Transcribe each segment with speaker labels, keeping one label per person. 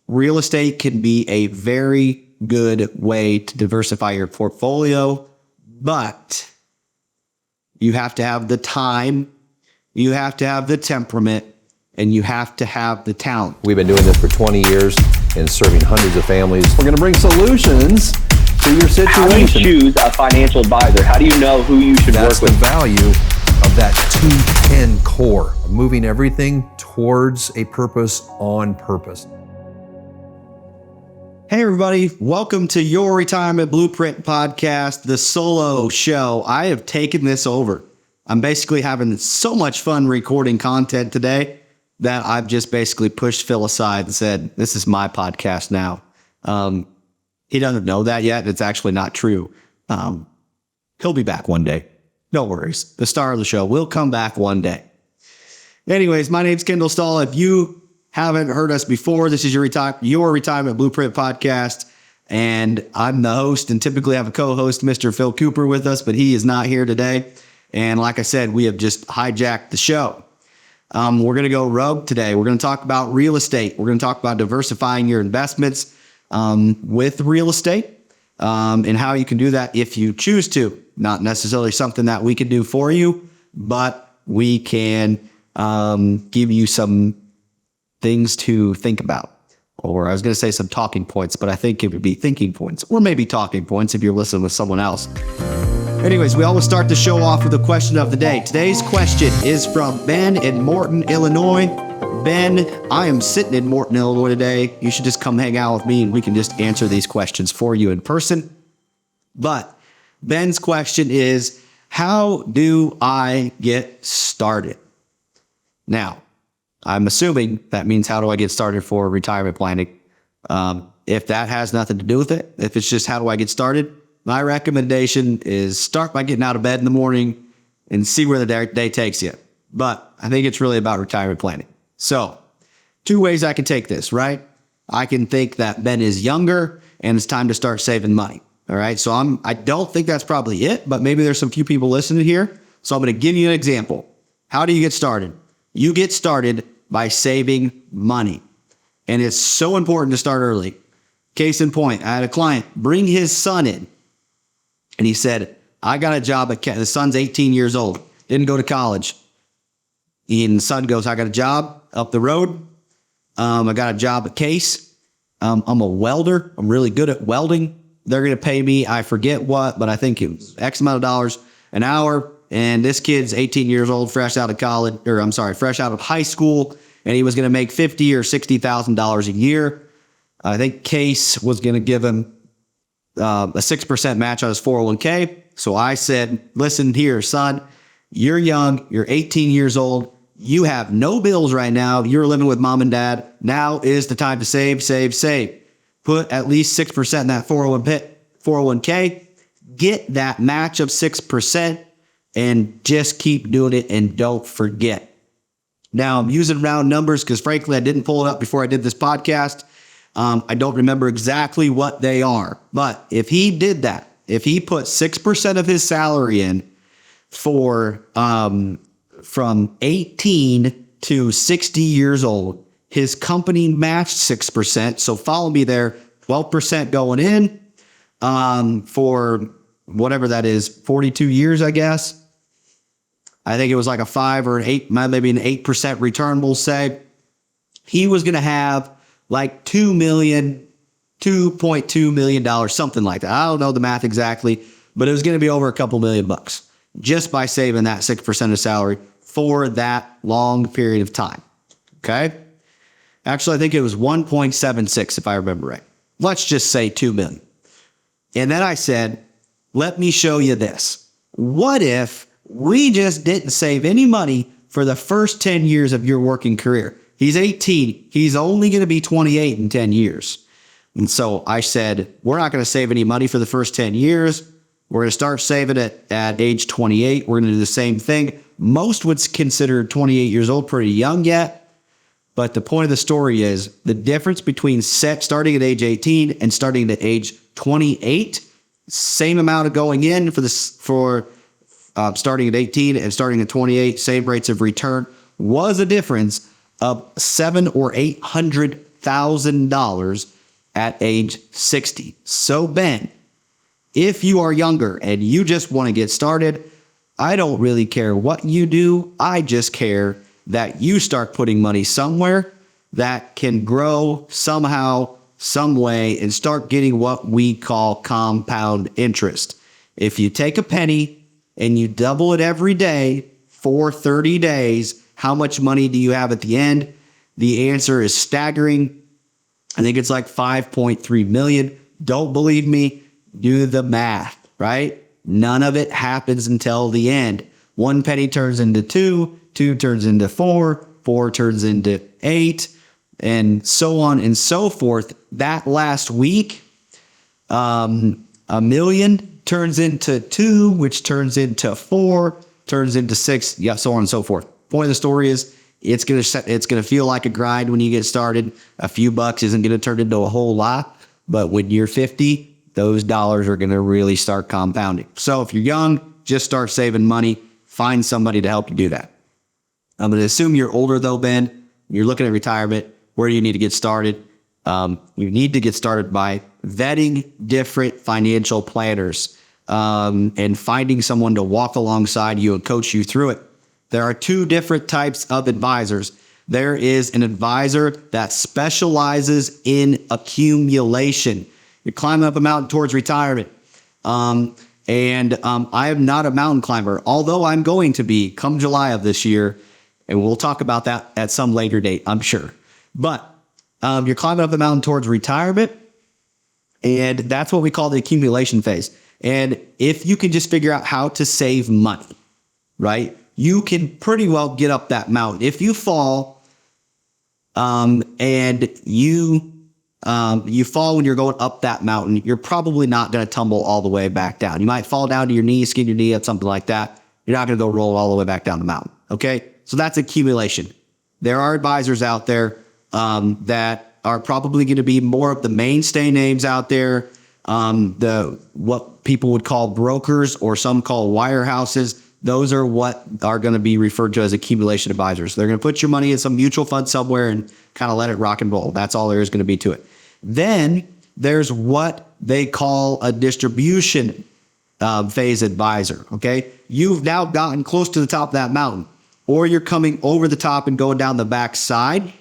Speaker 1: real estate can be a very good way to diversify your portfolio, but you have to have the time, you have to have the temperament, and you have to have the talent.
Speaker 2: We've been doing this for 20 years and serving hundreds of families. We're going to bring solutions to your situation.
Speaker 3: How do you choose a financial advisor? How do you know who you should
Speaker 2: That's
Speaker 3: work with?
Speaker 2: the value of that 210 core, of moving everything towards a purpose on purpose.
Speaker 1: Hey everybody, welcome to Your Retirement Blueprint Podcast, the solo show. I have taken this over. I'm basically having so much fun recording content today that I've just basically pushed Phil aside and said, this is my podcast now. He doesn't know that yet. It's actually not true. He'll be back one day. No worries. The star of the show will come back one day. Anyways, my name's Kendall Stahl. If you haven't heard us before, this is Your Retirement Blueprint Podcast. And I'm the host and typically have a co-host, Mr. Phil Cooper, with us, but he is not here today. And like I said, we have just hijacked the show. We're going to go rogue today. We're going to talk about real estate. We're going to talk about diversifying your investments with real estate and how you can do that if you choose to. Not necessarily something that we can do for you, but we can give you some things to think about. Or I was going to say some talking points, but I think it would be thinking points or maybe talking points if you're listening with someone else. Anyways, we always start the show off with a question of the day. Today's question is from Ben in Morton, Illinois. Ben, I am sitting in Morton, Illinois today. You should just come hang out with me and we can just answer these questions for you in person. But Ben's question is, how do I get started? Now, I'm assuming that means how do I get started for retirement planning? If that has nothing to do with it, if it's just how do I get started, my recommendation is start by getting out of bed in the morning and see where the day takes you. But I think it's really about retirement planning. So, two ways I can take this, right? I can think that Ben is younger and it's time to start saving money. All right. So I don't think that's probably it, but maybe there's some few people listening here. So I'm going to give you an example. How do you get started? You get started by saving money. And it's so important to start early. Case in point, I had a client bring his son in. And he said, I got a job at the son's 18 years old, didn't go to college. And the son goes, I got a job up the road. I got a job at Case. I'm a welder. I'm really good at welding. They're going to pay me, I forget what, but I think it was X amount of dollars an hour. And this kid's 18 years old, fresh out of high school. And he was going to make $50,000 or $60,000 a year. I think Case was going to give him a 6% match on his 401k. So I said, listen here, son, you're young, you're 18 years old, you have no bills right now, you're living with mom and dad. Now is the time to save. Put at least 6% in that 401k, get that match of 6% and just keep doing it and don't forget. Now I'm using round numbers because frankly, I didn't pull it up before I did this podcast. I don't remember exactly what they are, but if he did that, if he put 6% of his salary in for from 18 to 60 years old, his company matched 6%. So follow me there, 12% going in for whatever that is, 42 years, I guess. I think it was like a 5 or an 8, maybe an 8% return, we'll say. He was going to have like $2.2 million, something like that. I don't know the math exactly, but it was going to be over a couple $1,000,000 just by saving that 6% of salary for that long period of time. Okay. Actually, I think it was 1.76 if I remember right. Let's just say 2 million. And then I said, let me show you this. What if we just didn't save any money for the first 10 years of your working career? He's 18. He's only going to be 28 in 10 years. And so I said, we're not going to save any money for the first 10 years. We're going to start saving it at age 28. We're going to do the same thing. Most would consider 28 years old pretty young yet. But the point of the story is the difference between starting at age 18 and starting at age 28, same amount of going in for starting at 18 and starting at 28, same rates of return, was a difference of $700,000 or $100,000 at age 60. So Ben, if you are younger and you just want to get started, I don't really care what you do. I just care that you start putting money somewhere that can grow somehow, some way, and start getting what we call compound interest. If you take a penny and you double it every day for 30 days, how much money do you have at the end? The answer is staggering. I think it's like 5.3 million. Don't believe me? Do the math, right? None of it happens until the end. 1 penny turns into 2, 2 turns into 4, 4 turns into 8, and so on and so forth. That last week, $1 million turns into 2, which turns into 4, turns into 6, yeah, so on and so forth. Point of the story is it's gonna feel like a grind when you get started. A few bucks isn't gonna turn into a whole lot, but when you're 50, those dollars are gonna really start compounding. So if you're young, just start saving money. Find somebody to help you do that. I'm gonna assume you're older though, Ben. You're looking at retirement. Where do you need to get started? You need to get started by vetting different financial planners and finding someone to walk alongside you and coach you through it. There are 2 different types of advisors. There is an advisor that specializes in accumulation. You're climbing up a mountain towards retirement. I am not a mountain climber, although I'm going to be come July of this year, and we'll talk about that at some later date, I'm sure. But you're climbing up the mountain towards retirement, and that's what we call the accumulation phase. And if you can just figure out how to save money, right, you can pretty well get up that mountain. If you fall and you fall when you're going up that mountain, you're probably not going to tumble all the way back down. You might fall down to your knee, skin your knee up, something like that. You're not going to go roll all the way back down the mountain. Okay, so that's accumulation. There are advisors out there that are probably going to be more of the mainstay names out there. What people would call brokers, or some call wirehouses. Those are what are going to be referred to as accumulation advisors. They're going to put your money in some mutual fund somewhere and kind of let it rock and roll. That's all there is going to be to it. Then there's what they call a distribution phase advisor. Okay, you've now gotten close to the top of that mountain, or you're coming over the top and going down the back side.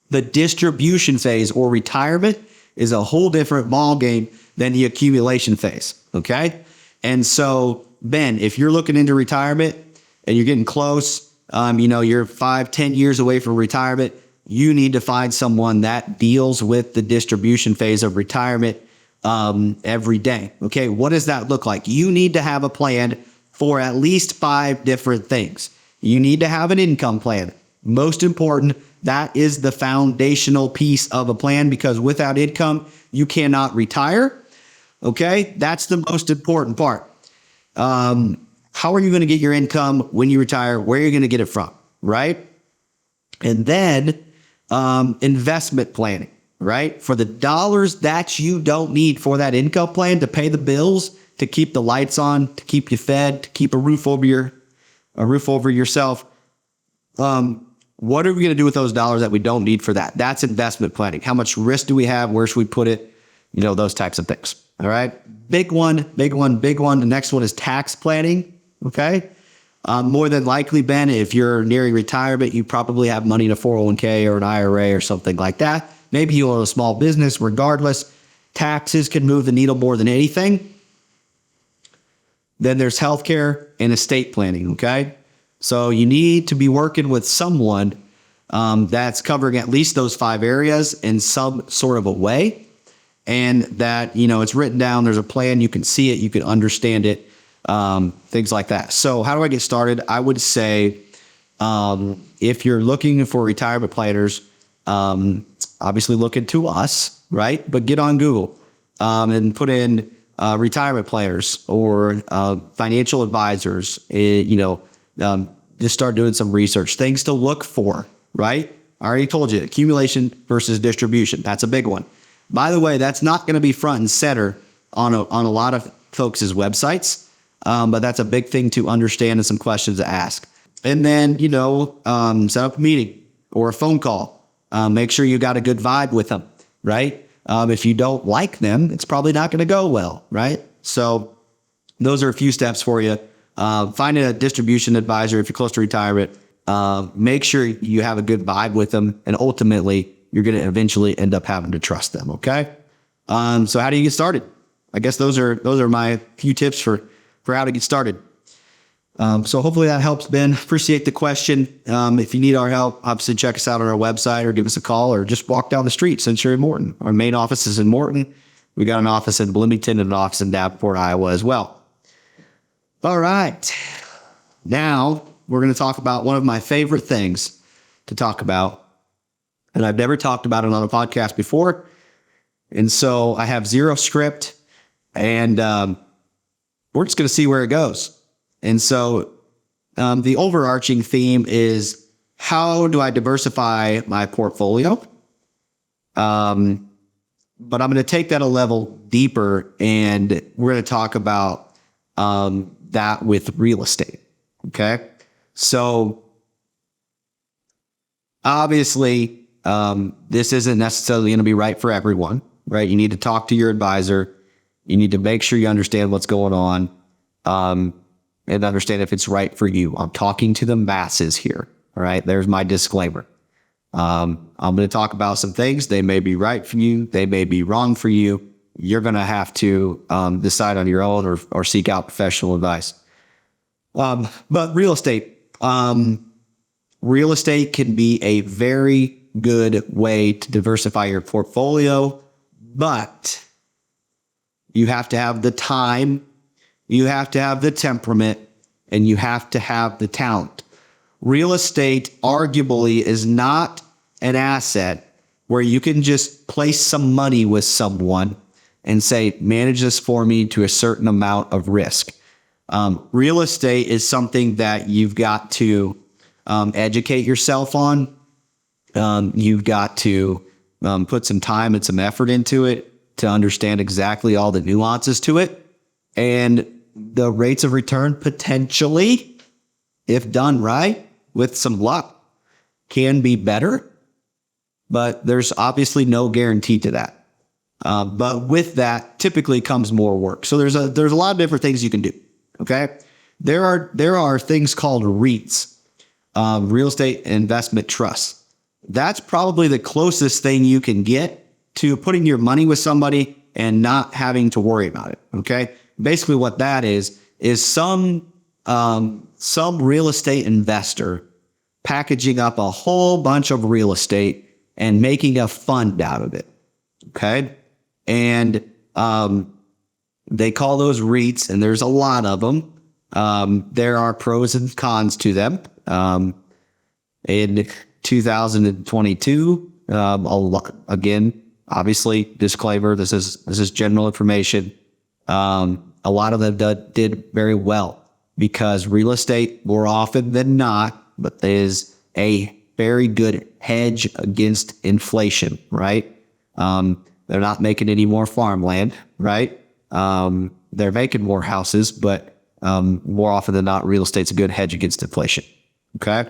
Speaker 1: The distribution phase or retirement is a whole different ball game than the accumulation phase. Okay, and so Ben, if you're looking into retirement and you're getting close, you're 5-10 years away from retirement, you need to find someone that deals with the distribution phase of retirement every day. Okay, what does that look like? You need to have a plan for at least 5 different things. You need to have an income plan. Most important, that is the foundational piece of a plan, because without income, you cannot retire. Okay, that's the most important part. How are you going to get your income when you retire? Where are you going to get it from? Right? And then investment planning, right? For the dollars that you don't need for that income plan to pay the bills, to keep the lights on, to keep you fed, to keep a roof over yourself. What are we going to do with those dollars that we don't need for that? That's investment planning. How much risk do we have? Where should we put it? Those types of things. All right. Big one. The next one is tax planning. Okay. More than likely, Ben, if you're nearing retirement, you probably have money in a 401k or an IRA or something like that. Maybe you own a small business. Regardless, taxes can move the needle more than anything. Then there's healthcare and estate planning. Okay. So you need to be working with someone that's covering at least those 5 areas in some sort of a way. And that, it's written down, there's a plan, you can see it, you can understand it, things like that. So how do I get started? I would say, if you're looking for retirement planners, obviously look into us, right? But get on Google and put in retirement planners or financial advisors, just start doing some research. Things to look for, right? I already told you, accumulation versus distribution. That's a big one. By the way, that's not going to be front and center on a lot of folks' websites, but that's a big thing to understand and some questions to ask. And then, set up a meeting or a phone call Make sure you got a good vibe with them, right? If you don't like them, it's probably not going to go well, right? So those are a few steps for you. Find a distribution advisor if you're close to retirement. Make sure you have a good vibe with them, and ultimately, you're going to eventually end up having to trust them. Okay. So how do you get started? I guess those are my few tips for how to get started. So hopefully that helps, Ben. Appreciate the question. If you need our help, obviously check us out on our website or give us a call or just walk down the street since you're in Morton. Our main office is in Morton. We got an office in Bloomington and an office in Davenport, Iowa as well. All right. Now we're going to talk about one of my favorite things to talk about. And I've never talked about it on a podcast before. And so I have zero script, and we're just going to see where it goes. And so the overarching theme is, how do I diversify my portfolio? But I'm going to take that a level deeper, and we're going to talk about that with real estate. Okay. So obviously, this isn't necessarily going to be right for everyone, right? You need to talk to your advisor. You need to make sure you understand what's going on, and understand if it's right for you. I'm talking to the masses here. All right. There's my disclaimer. I'm going to talk about some things. They may be right for you. They may be wrong for you. You're going to have to decide on your own, or seek out professional advice. But real estate can be a very good way to diversify your portfolio, but you have to have the time, you have to have the temperament, and you have to have the talent. Real estate arguably is not an asset where you can just place some money with someone and say, manage this for me to a certain amount of risk. Real estate is something that you've got to educate yourself on. You've got to put some time and some effort into it to understand exactly all the nuances to it. And the rates of return potentially, if done right, with some luck, can be better. But there's obviously no guarantee to that. But with that typically comes more work. So there's a lot of different things you can do. Okay. There are things called REITs, real estate investment trusts. That's probably the closest thing you can get to putting your money with somebody and not having to worry about it. Okay. Basically what that is some real estate investor packaging up a whole bunch of real estate and making a fund out of it. Okay. And they call those REITs, and there's a lot of them. There are pros and cons to them. In 2022, again, obviously, disclaimer, this is general information. A lot of them did very well because real estate, more often than not, but is a very good hedge against inflation, right? They're not making any more farmland, right? They're making more houses, but more often than not, real estate's a good hedge against inflation. Okay.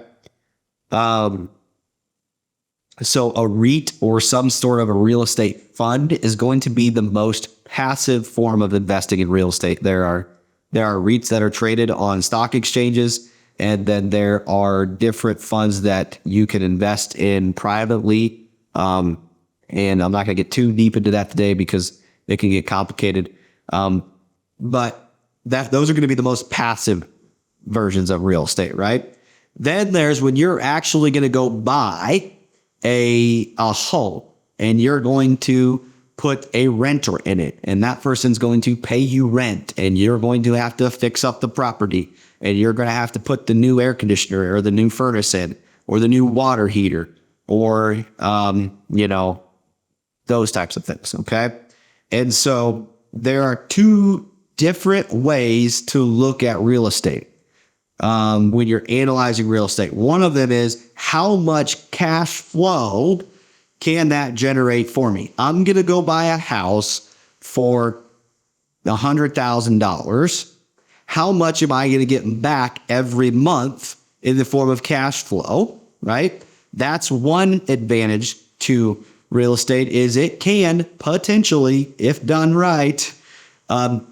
Speaker 1: So a REIT, or some sort of a real estate fund, is going to be the most passive form of investing in real estate. There are REITs that are traded on stock exchanges, and then there are different funds that you can invest in privately. And I'm not going to get too deep into that today because it can get complicated. But those are going to be the most passive versions of real estate, right? Then there's when you're actually going to go buy a home, and you're going to put a renter in it, and that person's going to pay you rent, and you're going to have to fix up the property, and you're going to have to put the new air conditioner or the new furnace in, or the new water heater, or those types of things. Okay. And so there are two different ways to look at real estate when you're analyzing real estate. One of them is, how much cash flow can that generate for me? I'm going to go buy a house for $100,000. How much am I going to get back every month in the form of cash flow, right? that's one advantage to real estate is it can potentially, if done right,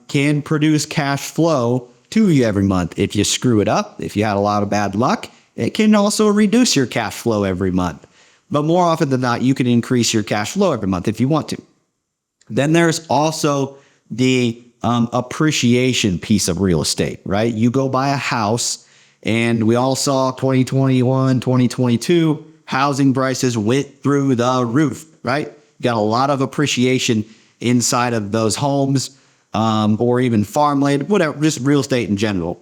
Speaker 1: can produce cash flow to you every month. If you screw it up, if you had a lot of bad luck, it can also reduce your cash flow every month. But more often than not, you can increase your cash flow every month if you want to. Then there's also the appreciation piece of real estate, right? You go buy a house, and we all saw 2021, 2022, housing prices went through the roof, right? Got a lot of appreciation inside of those homes, or even farmland, whatever, just real estate in general.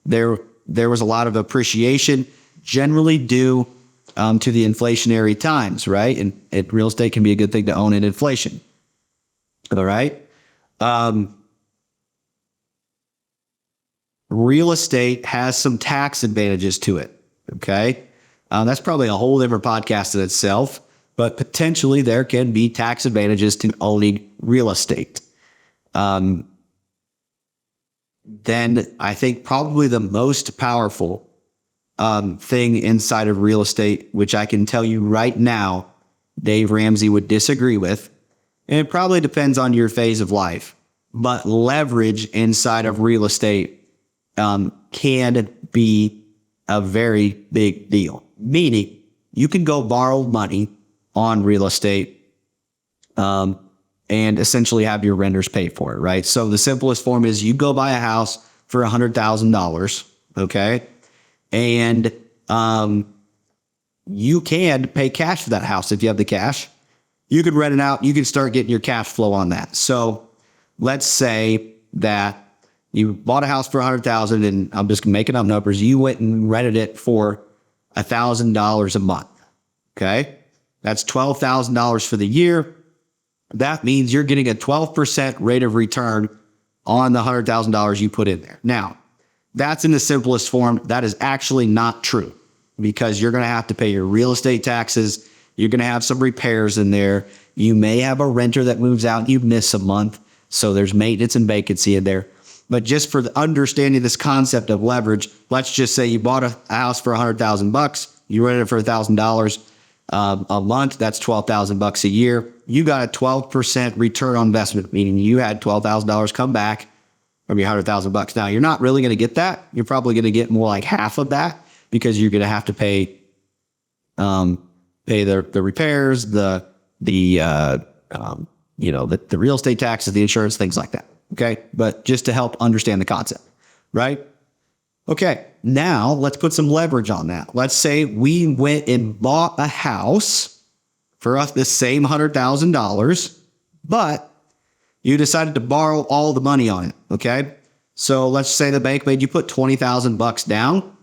Speaker 1: There was a lot of appreciation, generally due to the inflationary times, right? And real estate can be a good thing to own in inflation. All right. Real estate has some tax advantages to it. Okay. That's probably a whole different podcast in itself, but potentially there can be tax advantages to owning real estate. Then I think probably the most powerful thing inside of real estate, which I can tell you right now, Dave Ramsey would disagree with, and it probably depends on your phase of life, but leverage inside of real estate can be a very big deal. Meaning you can go borrow money on real estate and essentially have your renters pay for it, right? So the simplest form is you go buy a house for $100,000, okay? And you can pay cash for that house if you have the cash. You could rent it out. You can start getting your cash flow on that. So let's say that you bought a house for $100,000, and I'm just making up numbers. You went and rented it for $1,000 a month. Okay. That's $12,000 for the year. That means you're getting a 12% rate of return on the $100,000 you put in there. Now, that's in the simplest form. That is actually not true, because you're going to have to pay your real estate taxes. You're going to have some repairs in there. You may have a renter that moves out and you miss a month. So there's maintenance and vacancy in there. But just for the understanding this concept of leverage, let's just say you bought a house for $100,000. You rented it for $1,000 a month. That's $12,000 a year. You got a 12% return on investment, meaning you had $12,000 come back from your $100,000. Now, you're not really going to get that. You're probably going to get more like half of that, because you're going to have to pay the repairs, the real estate taxes, the insurance, things like that. Okay. But just to help understand the concept, right? Okay. Now let's put some leverage on that. Let's say we went and bought a house for us, the same $100,000, but you decided to borrow all the money on it. Okay. So let's say the bank made you put $20,000 down,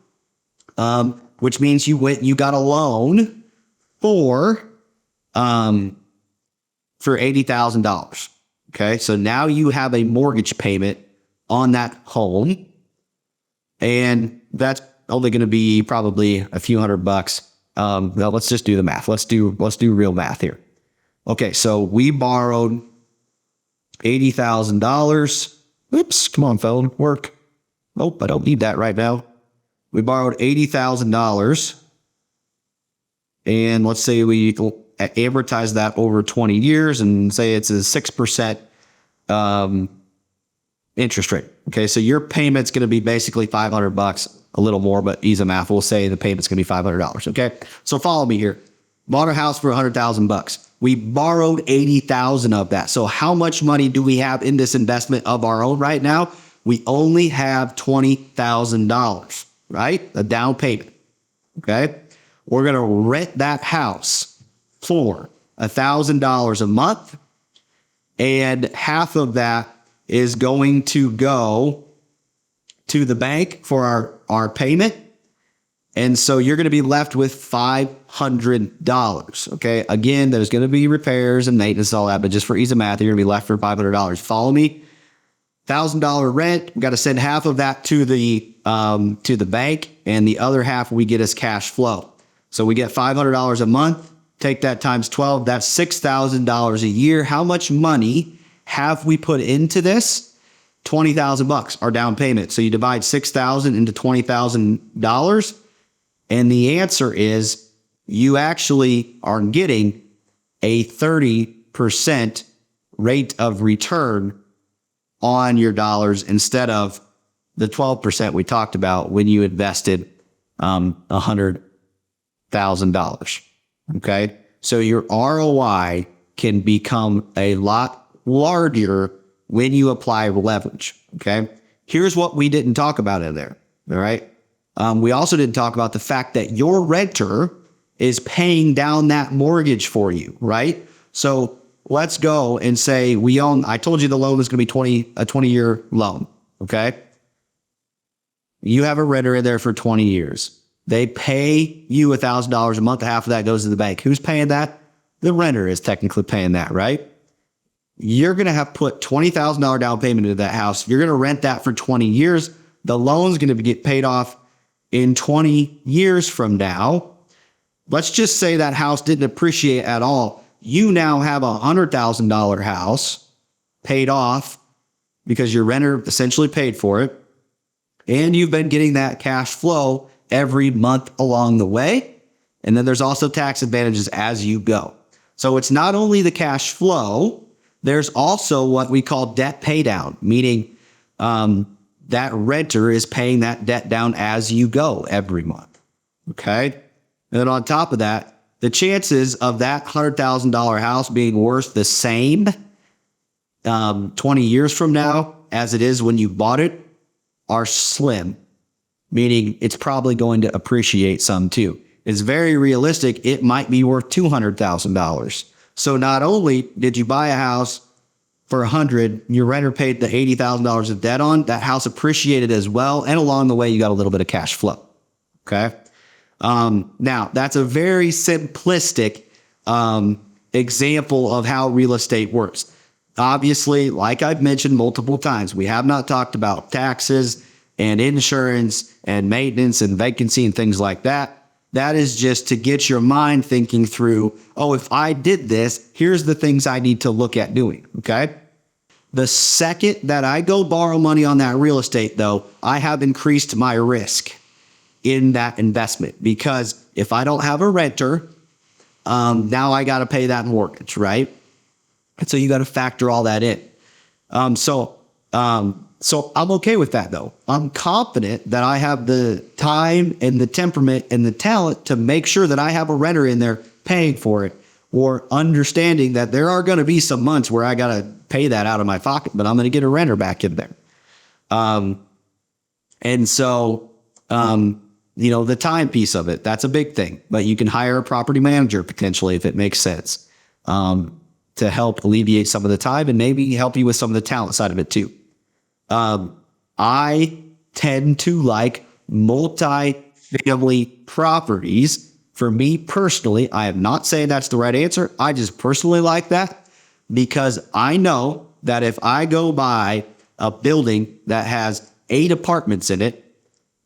Speaker 1: which means you went and you got a loan for $80,000. Okay. So now you have a mortgage payment on that home, and that's only going to be probably a few $100. Well, let's just do the math. Let's do real math here. Okay. So we borrowed $80,000. Oops. Come on, phone, work. Nope. I don't need that right now. We borrowed $80,000, and let's say we amortize that over 20 years and say it's a 6% interest rate. Okay. So your payment's going to be basically $500, a little more, but easy math. We'll say the payment's going to be $500. Okay. So follow me here. Bought a house for $100,000. We borrowed $80,000 of that. So how much money do we have in this investment of our own right now? We only have $20,000, right? A down payment. Okay. We're going to rent that house for $1,000 a month, and half of that is going to go to the bank for our payment. And so you're going to be left with $500. Okay. Again, there's going to be repairs and maintenance, all that, but just for ease of math, you're going to be left for $500. Follow me. $1,000 rent. We got to send half of that to the bank, and the other half we get as cash flow. So we get $500 a month. Take that times 12. That's $6,000 a year. How much money have we put into this? $20,000, our down payment. So you divide $6,000 into $20,000, and the answer is you actually are getting a 30% rate of return on your dollars instead of the 12% we talked about when you invested $100,000. Okay. So your ROI can become a lot larger when you apply leverage. Okay. Here's what we didn't talk about in there. All right. We also didn't talk about the fact that your renter is paying down that mortgage for you. Right. So let's go and say I told you the loan is going to be a 20-year loan. Okay. You have a renter in there for 20 years. They pay you $1,000 a month. Half of that goes to the bank. Who's paying that? The renter is technically paying that, right? You're going to have put $20,000 down payment into that house. You're going to rent that for 20 years. The loan's going to get paid off in 20 years from now. Let's just say that house didn't appreciate at all. You now have a $100,000 house paid off because your renter essentially paid for it. And you've been getting that cash flow every month along the way. And then there's also tax advantages as you go. So it's not only the cash flow, there's also what we call debt pay down, meaning that renter is paying that debt down as you go every month. Okay. And then on top of that, the chances of that $100,000 house being worth the same 20 years from now as it is when you bought it are slim, meaning it's probably going to appreciate some too. It's very realistic. It might be worth $200,000. So not only did you buy a house for $100,000, your renter paid the $80,000 of debt on, that house appreciated as well. And along the way, you got a little bit of cash flow. Okay. Now that's a very simplistic example of how real estate works. Obviously, like I've mentioned multiple times, we have not talked about taxes and insurance and maintenance and vacancy and things like that. That is just to get your mind thinking through, oh, if I did this, here's the things I need to look at doing. Okay. The second that I go borrow money on that real estate, though, I have increased my risk in that investment, because if I don't have a renter, now I got to pay that mortgage, right? And so you got to factor all that in. So I'm okay with that, though. I'm confident that I have the time and the temperament and the talent to make sure that I have a renter in there paying for it, or understanding that there are going to be some months where I got to pay that out of my pocket, but I'm going to get a renter back in there. And so, the time piece of it, that's a big thing, but you can hire a property manager potentially if it makes sense, to help alleviate some of the time and maybe help you with some of the talent side of it too. I tend to like multi-family properties. For me personally, I am not saying that's the right answer. I just personally like that because I know that if I go buy a building that has 8 apartments in it,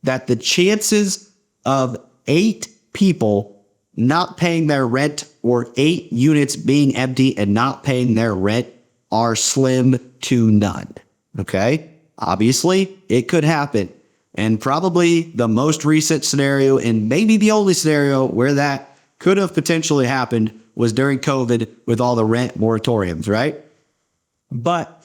Speaker 1: that the chances of 8 people not paying their rent or 8 units being empty and not paying their rent are slim to none. Okay. Obviously it could happen. And probably the most recent scenario, and maybe the only scenario where that could have potentially happened, was during COVID with all the rent moratoriums, right? But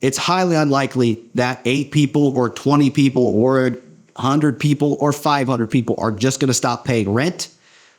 Speaker 1: it's highly unlikely that 8 people or 20 people or 100 people or 500 people are just going to stop paying rent,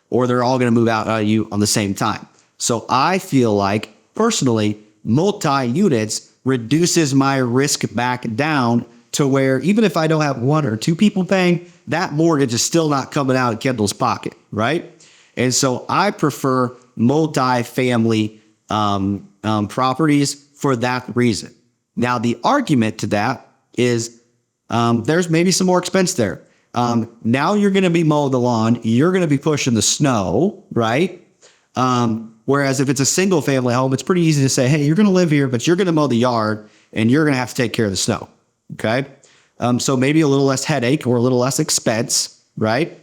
Speaker 1: or they're all going to move out on you on the same time. So I feel like personally, multi-units reduces my risk back down to where even if I don't have 1 or 2 people paying, that mortgage is still not coming out of Kendall's pocket, right? And so I prefer multi-family properties for that reason. Now, the argument to that is there's maybe some more expense there. Now you're going to be mowing the lawn. You're going to be pushing the snow, right? Whereas if it's a single family home, it's pretty easy to say, hey, you're going to live here, but you're going to mow the yard and you're going to have to take care of the snow. Okay. So maybe a little less headache or a little less expense, right?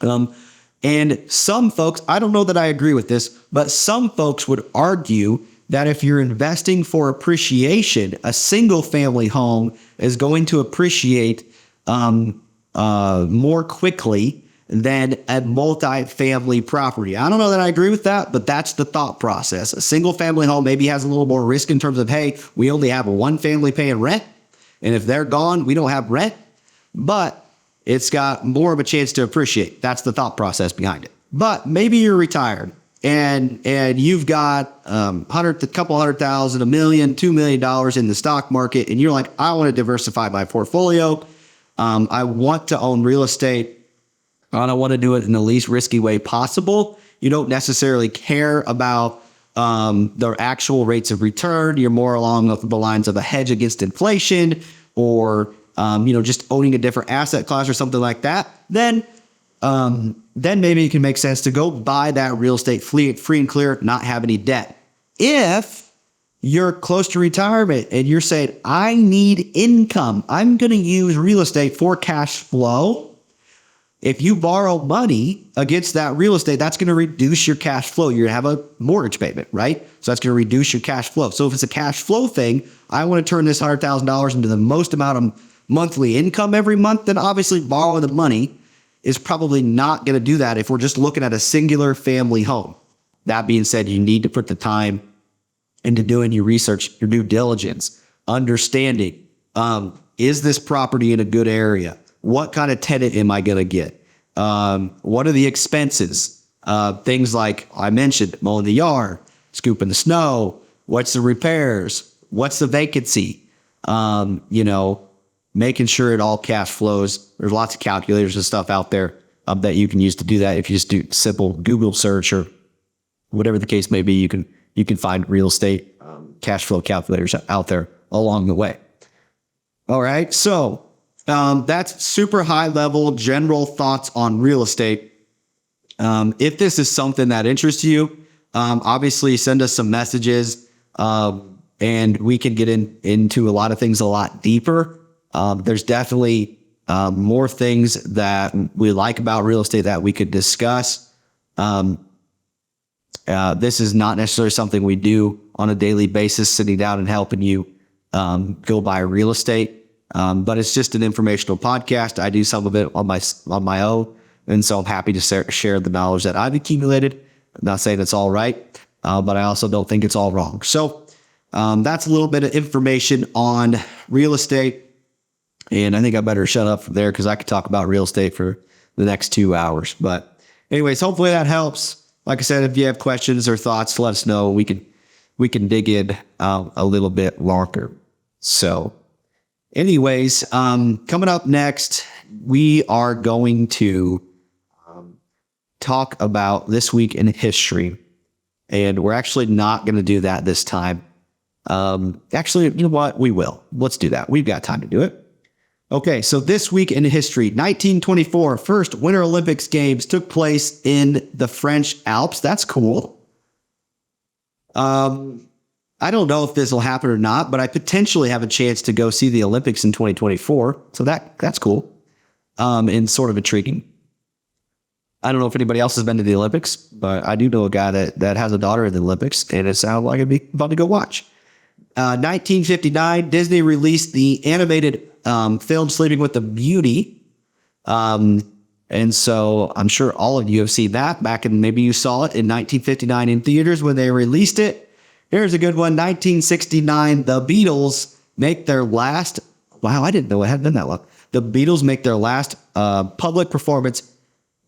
Speaker 1: And some folks, I don't know that I agree with this, but some folks would argue that if you're investing for appreciation, a single family home is going to appreciate more quickly than a multi-family property. I don't know that I agree with that, but that's the thought process. A single family home maybe has a little more risk in terms of, hey, we only have one family paying rent, and if they're gone, we don't have rent, but it's got more of a chance to appreciate. That's the thought process behind it. But maybe you're retired and you've got a couple $100,000, $1 million, $2 million in the stock market, and you're like, I want to diversify my portfolio. I want to own real estate. I don't want to do it in the least risky way possible. You don't necessarily care about the actual rates of return. You're more along the lines of a hedge against inflation, or just owning a different asset class or something like that. Then maybe it can make sense to go buy that real estate free and clear, not have any debt. If you're close to retirement and you're saying, I need income, I'm going to use real estate for cash flow. If you borrow money against that real estate, that's going to reduce your cash flow. You're going to have a mortgage payment, right? So that's going to reduce your cash flow. So if it's a cash flow thing, I want to turn this $100,000 into the most amount of monthly income every month, then obviously borrowing the money is probably not going to do that if we're just looking at a singular family home. That being said, you need to put the time into doing your research, your due diligence, understanding, is this property in a good area? What kind of tenant am I going to get? What are the expenses? Things like I mentioned, mowing the yard, scooping the snow. What's the repairs? What's the vacancy? Making sure it all cash flows. There's lots of calculators and stuff out there that you can use to do that. If you just do simple Google search or whatever the case may be, you can find real estate cash flow calculators out there along the way. All right, so that's super high level general thoughts on real estate. If this is something that interests you, obviously send us some messages, and we can get into a lot of things a lot deeper. There's definitely more things that we like about real estate that we could discuss. This is not necessarily something we do on a daily basis, sitting down and helping you go buy real estate. But it's just an informational podcast. I do some of it on my own, and so I'm happy to share the knowledge that I've accumulated. I'm not saying it's all right, but I also don't think it's all wrong. So that's a little bit of information on real estate, and I think I better shut up from there because I could talk about real estate for the next 2 hours. But anyways, hopefully that helps. Like I said, if you have questions or thoughts, let us know. We can dig in a little bit longer. So anyways, coming up next, we are going to talk about this week in history, and we're actually not going to do that this time. Actually, you know what? We will. Let's do that. We've got time to do it. Okay, so this week in history, 1924, first Winter Olympics Games took place in the French Alps. That's cool. I don't know if this will happen or not, but I potentially have a chance to go see the Olympics in 2024. So that's cool. And sort of intriguing. I don't know if anybody else has been to the Olympics, but I do know a guy that has a daughter in the Olympics, and it sounds like it'd be fun to go watch. 1959, Disney released the animated film Sleeping with the Beauty. And so I'm sure all of you have seen that back in, maybe you saw it in 1959 in theaters when they released it. Here's a good one. 1969, the Beatles make their last, wow, I didn't know it hadn't been that long. The Beatles make their last public performance,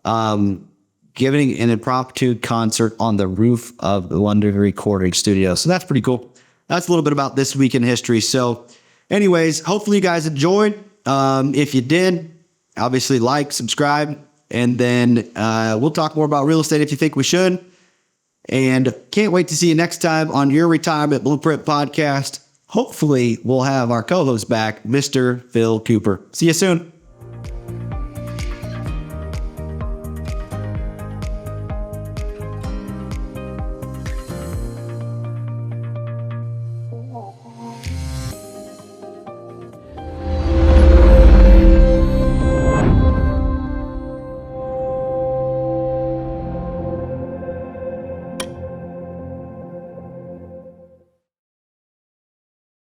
Speaker 1: giving an impromptu concert on the roof of the London recording studio. So that's pretty cool. That's a little bit about this week in history. So anyways, hopefully you guys enjoyed. If you did, obviously like, subscribe, and then we'll talk more about real estate if you think we should. And can't wait to see you next time on Your Retirement Blueprint Podcast. Hopefully we'll have our co-host back, Mr. Phil Cooper. See you soon.